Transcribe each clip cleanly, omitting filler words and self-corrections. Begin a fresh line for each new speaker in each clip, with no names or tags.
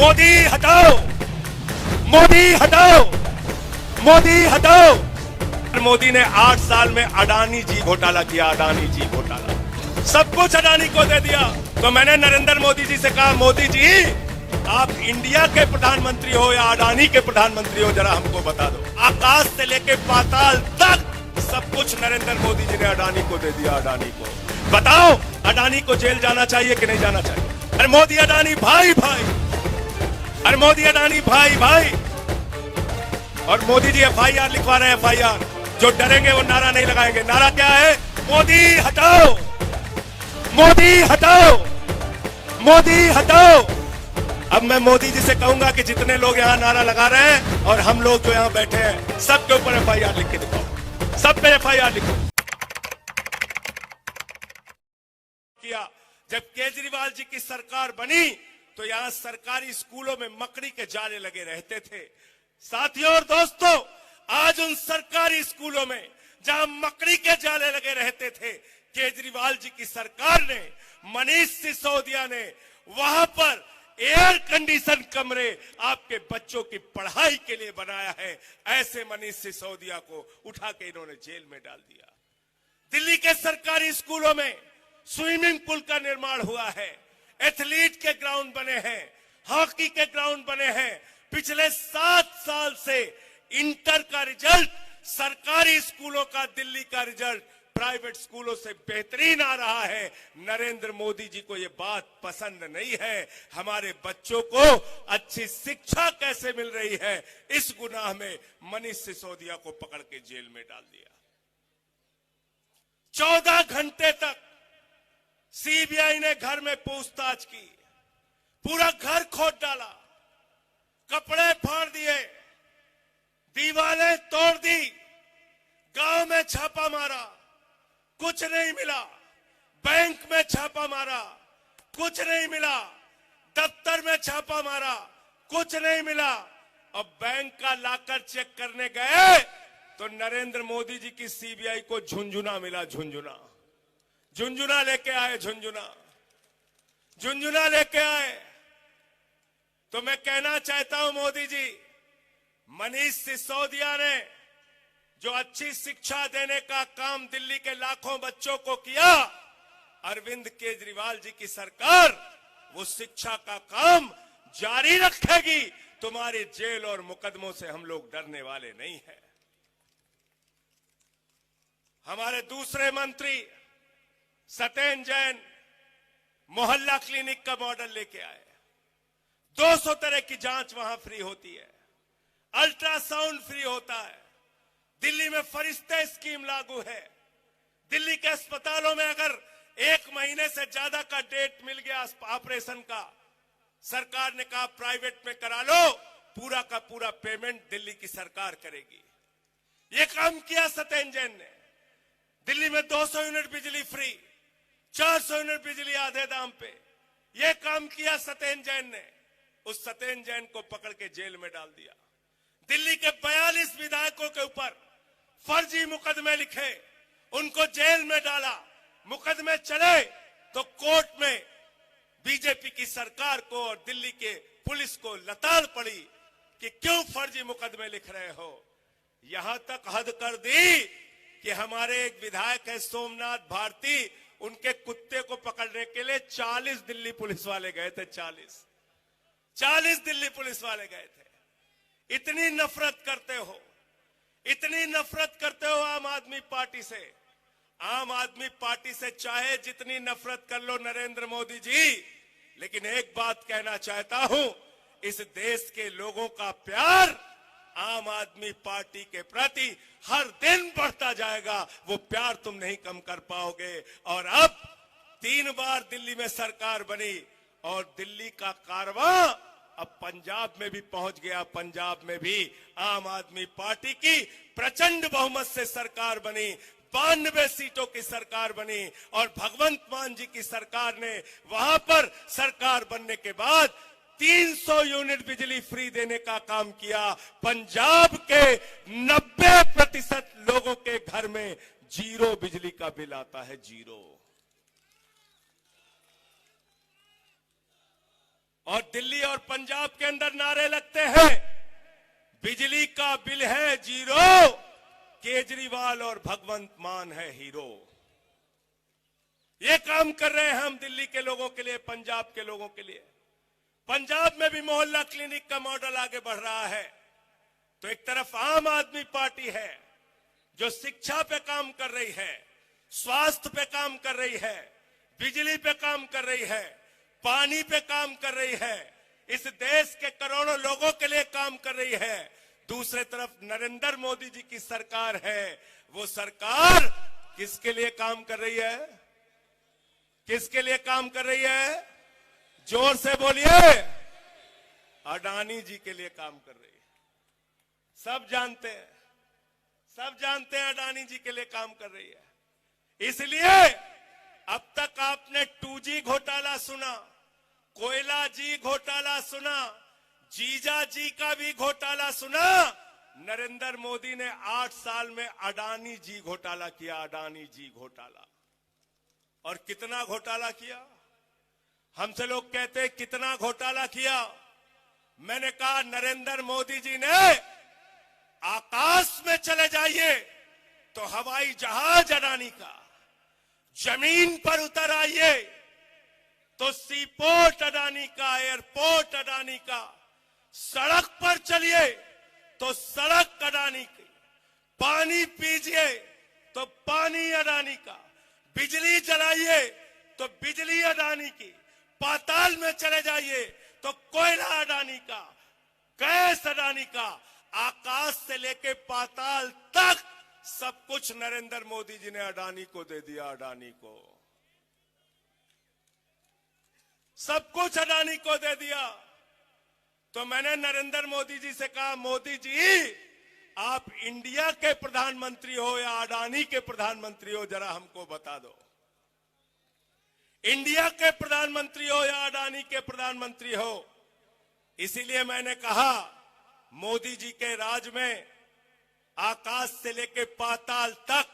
मोदी हटाओ, मोदी हटाओ, मोदी हटाओ। मोदी ने 8 साल में अडानी जी घोटाला किया, अडानी जी घोटाला, सब कुछ अडानी को दे दिया। तो मैंने नरेंद्र मोदी जी से कहा, मोदी जी आप इंडिया के प्रधानमंत्री हो या अडानी के प्रधानमंत्री हो, जरा हमको बता दो। आकाश से लेके पाताल तक सब कुछ नरेंद्र मोदी जी ने अडानी को दे दिया। अडानी को बताओ, अडानी को जेल जाना चाहिए कि नहीं जाना चाहिए? अरे मोदी अडानी भाई भाई, अरे मोदी अडानी भाई भाई। और मोदी जी FIR लिखवा रहे हैं, FIR। जो डरेंगे वो नारा नहीं लगाएंगे। नारा क्या है? मोदी हटाओ, मोदी हटाओ, मोदी हटाओ। अब मैं मोदी जी से कहूंगा कि जितने लोग यहाँ नारा लगा रहे हैं और हम लोग जो यहाँ बैठे हैं, सबके ऊपर FIR लिख के दिखाओ, सब पे FIR लिखो। किया जब केजरीवाल जी की सरकार बनी तो यहाँ सरकारी स्कूलों में मकड़ी के जाले लगे रहते थे। साथियों और दोस्तों, आज उन सरकारी स्कूलों में जहां मकड़ी के जाले लगे रहते थे, केजरीवाल जी की सरकार ने, मनीष सिसोदिया ने वहां पर एयर कंडीशन कमरे आपके बच्चों की पढ़ाई के लिए बनाया है। ऐसे मनीष सिसोदिया को उठा के इन्होंने जेल में डाल दिया। दिल्ली के सरकारी स्कूलों में स्विमिंग पूल का निर्माण हुआ है, एथलीट के ग्राउंड बने हैं, हॉकी के ग्राउंड बने हैं। पिछले 7 साल से इंटर का रिजल्ट, सरकारी स्कूलों का दिल्ली का रिजल्ट प्राइवेट स्कूलों से बेहतरीन आ रहा है। नरेंद्र मोदी जी को ये बात पसंद नहीं है। हमारे बच्चों को अच्छी शिक्षा कैसे मिल रही है, इस गुनाह में मनीष सिसोदिया को पकड़ के जेल में डाल दिया। 14 घंटे तक CBI ने घर में पूछताछ की, पूरा घर खोद डाला, कपड़े फाड़ दिए, दीवारें तोड़ दी, गांव में छापा मारा, कुछ नहीं मिला। बैंक में छापा मारा, कुछ नहीं मिला। दफ्तर में छापा मारा, कुछ नहीं मिला। अब बैंक का लाकर चेक करने गए तो नरेंद्र मोदी जी की CBI को झुंझुना मिला, झुंझुना। झुंझुना लेके आए, झुंझुना, झुंझुना लेके आए। तो मैं कहना चाहता हूं मोदी जी, मनीष सिसोदिया ने जो अच्छी शिक्षा देने का काम दिल्ली के लाखों बच्चों को किया, अरविंद केजरीवाल जी की सरकार वो शिक्षा का काम जारी रखेगी। तुम्हारी जेल और मुकदमों से हम लोग डरने वाले नहीं हैं। हमारे दूसरे मंत्री सत्येंद्र जैन मोहल्ला क्लिनिक का मॉडल लेके आए। 200 तरह की जांच वहां फ्री होती है, अल्ट्रासाउंड फ्री होता है। दिल्ली में फरिश्ते स्कीम लागू है। दिल्ली के अस्पतालों में अगर 1 महीने से ज्यादा का डेट मिल गया ऑपरेशन का, सरकार ने कहा प्राइवेट में करा लो, पूरा का पूरा पेमेंट दिल्ली की सरकार करेगी। ये काम किया सत्येंद्र जैन ने। दिल्ली में 200 यूनिट बिजली फ्री, 400 यूनिट बिजली आधे दाम पे, यह काम किया सत्येंद्र जैन ने। उस सत्येंद्र जैन को पकड़ के जेल में डाल दिया। दिल्ली के 42 विधायकों के ऊपर फर्जी मुकदमे लिखे, उनको जेल में डाला। मुकदमे चले तो कोर्ट में बीजेपी की सरकार को और दिल्ली के पुलिस को लताड़ पड़ी कि क्यों फर्जी मुकदमे लिख रहे हो। यहां तक हद कर दी कि हमारे एक विधायक है सोमनाथ भारती, उनके कुत्ते को पकड़ने के लिए 40 दिल्ली पुलिस वाले गए थे। 40 दिल्ली पुलिस वाले गए थे। इतनी नफरत करते हो, इतनी नफरत करते हो आम आदमी पार्टी से। आम आदमी पार्टी से चाहे जितनी नफरत कर लो नरेंद्र मोदी जी, लेकिन एक बात कहना चाहता हूं, इस देश के लोगों का प्यार आम आदमी पार्टी के प्रति हर दिन बढ़ता जाएगा। वो प्यार तुम नहीं कम कर पाओगे। और अब 3 बार दिल्ली में सरकार बनी और दिल्ली का कारवां अब पंजाब में भी पहुंच गया। पंजाब में भी आम आदमी पार्टी की प्रचंड बहुमत से सरकार बनी, 92 सीटों की सरकार बनी। और भगवंत मान जी की सरकार ने वहां पर सरकार बनने के बाद 300 यूनिट बिजली फ्री देने का काम किया। पंजाब के 90% लोगों के घर में 0 बिजली का बिल आता है, 0। और दिल्ली और पंजाब के अंदर नारे लगते हैं, बिजली का बिल है जीरो, केजरीवाल और भगवंत मान है हीरो। ये काम कर रहे हैं हम दिल्ली के लोगों के लिए, पंजाब के लोगों के लिए। पंजाब में भी मोहल्ला क्लिनिक का मॉडल आगे बढ़ रहा है। तो एक तरफ आम आदमी पार्टी है जो शिक्षा पे काम कर रही है, स्वास्थ्य पे काम कर रही है, बिजली पे काम कर रही है, पानी पे काम कर रही है, इस देश के करोड़ों लोगों के लिए काम कर रही है। दूसरे तरफ नरेंद्र मोदी जी की सरकार है। वो सरकार किसके लिए काम कर रही है? किसके लिए काम कर रही है? जोर से बोलिए। अडानी जी के लिए काम कर रही है। सब जानते हैं, सब जानते हैं अडानी जी के लिए काम कर रही है। इसलिए अब तक आपने 2G घोटाला सुना, कोयला जी घोटाला सुना, जीजा जी का भी घोटाला सुना। नरेंद्र मोदी ने 8 साल में अडानी जी घोटाला किया, अडानी जी घोटाला। और कितना घोटाला किया? हमसे लोग कहते हैं कितना घोटाला किया। मैंने कहा नरेंद्र मोदी जी ने आकाश में चले जाइए तो हवाई जहाज अडानी का, जमीन पर उतर आइए तो सीपोर्ट अडानी का, एयरपोर्ट अडानी का, सड़क पर चलिए तो सड़क अडानी की, पानी पीजिए तो पानी अडानी का, बिजली जलाइए तो बिजली अडानी की, पाताल में चले जाइए तो कोयला अडानी का, गैस अडानी का, आकाश से लेके पाताल तक सब कुछ नरेंद्र मोदी जी ने अडानी को दे दिया। अडानी को सब कुछ अडानी को दे दिया। तो मैंने नरेंद्र मोदी जी से कहा, मोदी जी आप इंडिया के प्रधानमंत्री हो या अडानी के प्रधानमंत्री हो, जरा हमको बता दो। इंडिया के प्रधानमंत्री हो या अडानी के प्रधानमंत्री हो। इसीलिए मैंने कहा मोदी जी के राज में आकाश से लेकर पाताल तक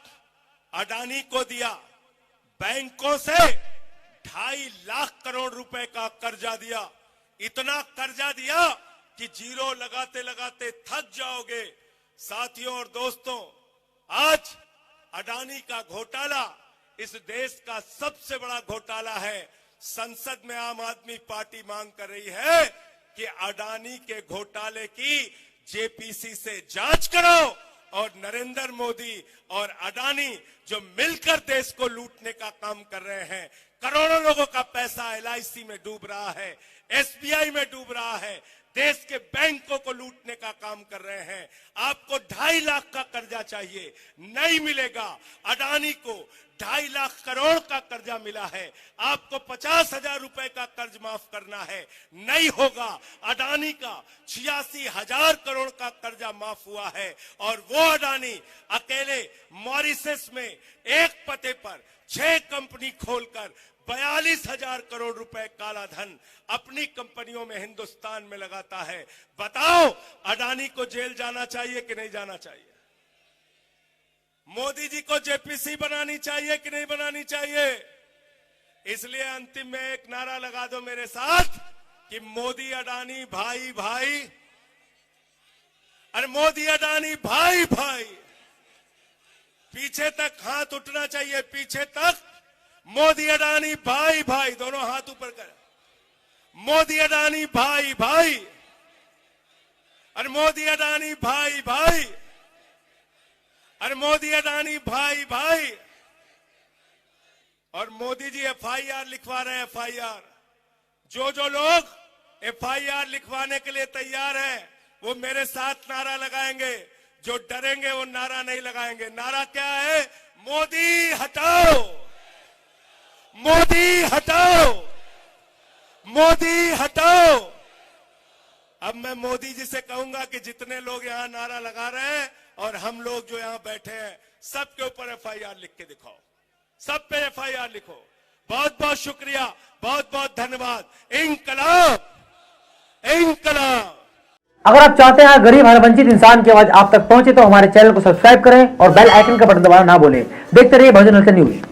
अडानी को दिया। बैंकों से 2.5 लाख करोड़ रुपए का कर्जा दिया। इतना कर्जा दिया कि जीरो लगाते लगाते थक जाओगे। साथियों और दोस्तों, आज अडानी का घोटाला इस देश का सबसे बड़ा घोटाला है। संसद में आम आदमी पार्टी मांग कर रही है कि अडानी के घोटाले की जेपीसी से जांच करो और नरेंद्र मोदी और अडानी जो मिलकर देश को लूटने का काम कर रहे हैं, करोड़ों लोगों का पैसा एलआईसी में डूब रहा है, एसबीआई में डूब रहा है, देश के बैंकों को लूटने का काम कर रहे हैं। आपको 2.5 लाख का कर्जा चाहिए, नहीं मिलेगा। अडानी को 2.5 लाख करोड़ का कर्जा मिला है, आपको 50,000 रुपए का कर्ज माफ करना है, नहीं होगा। अडानी का 86,000 करोड़ का कर्जा माफ हुआ है और वो अडानी अकेले मॉरिशस में एक पते पर 6 कंपनी खोलकर 42,000 करोड़ रुपए काला धन अपनी कंपनियों में हिंदुस्तान में लगाता है। बताओ अडानी को जेल जाना चाहिए कि नहीं जाना चाहिए? मोदी जी को जेपीसी बनानी चाहिए कि नहीं बनानी चाहिए? इसलिए अंतिम में एक नारा लगा दो मेरे साथ कि मोदी अडानी भाई भाई, अरे मोदी अडानी भाई भाई। पीछे तक हाथ उठना चाहिए, पीछे तक। मोदी अडानी भाई भाई, दोनों हाथ ऊपर कर। मोदी अडानी भाई भाई, अरे मोदी अडानी भाई भाई, अरे मोदी अडानी भाई भाई। और मोदी जी एफआईआर लिखवा रहे हैं, एफआईआर। जो लोग एफआईआर लिखवाने के लिए तैयार हैं वो मेरे साथ नारा लगाएंगे। जो डरेंगे वो नारा नहीं लगाएंगे। नारा क्या है? मोदी हटाओ, मोदी हटाओ, मोदी हटाओ। अब मैं मोदी जी से कहूंगा कि जितने लोग यहां नारा लगा रहे हैं और हम लोग जो यहां बैठे हैं, सबके ऊपर एफआईआर लिख के दिखाओ, सब पे एफआईआर लिखो। बहुत बहुत शुक्रिया, बहुत बहुत धन्यवाद। इंकलाब, इंकलाब।
अगर आप चाहते हैं गरीब हर वंचित इंसान की आवाज आप तक पहुंचे तो हमारे चैनल को सब्सक्राइब करें और बेल आइकन का बटन दबाना ना भूलें। देखते रहिए बहुजन हलचल न्यूज।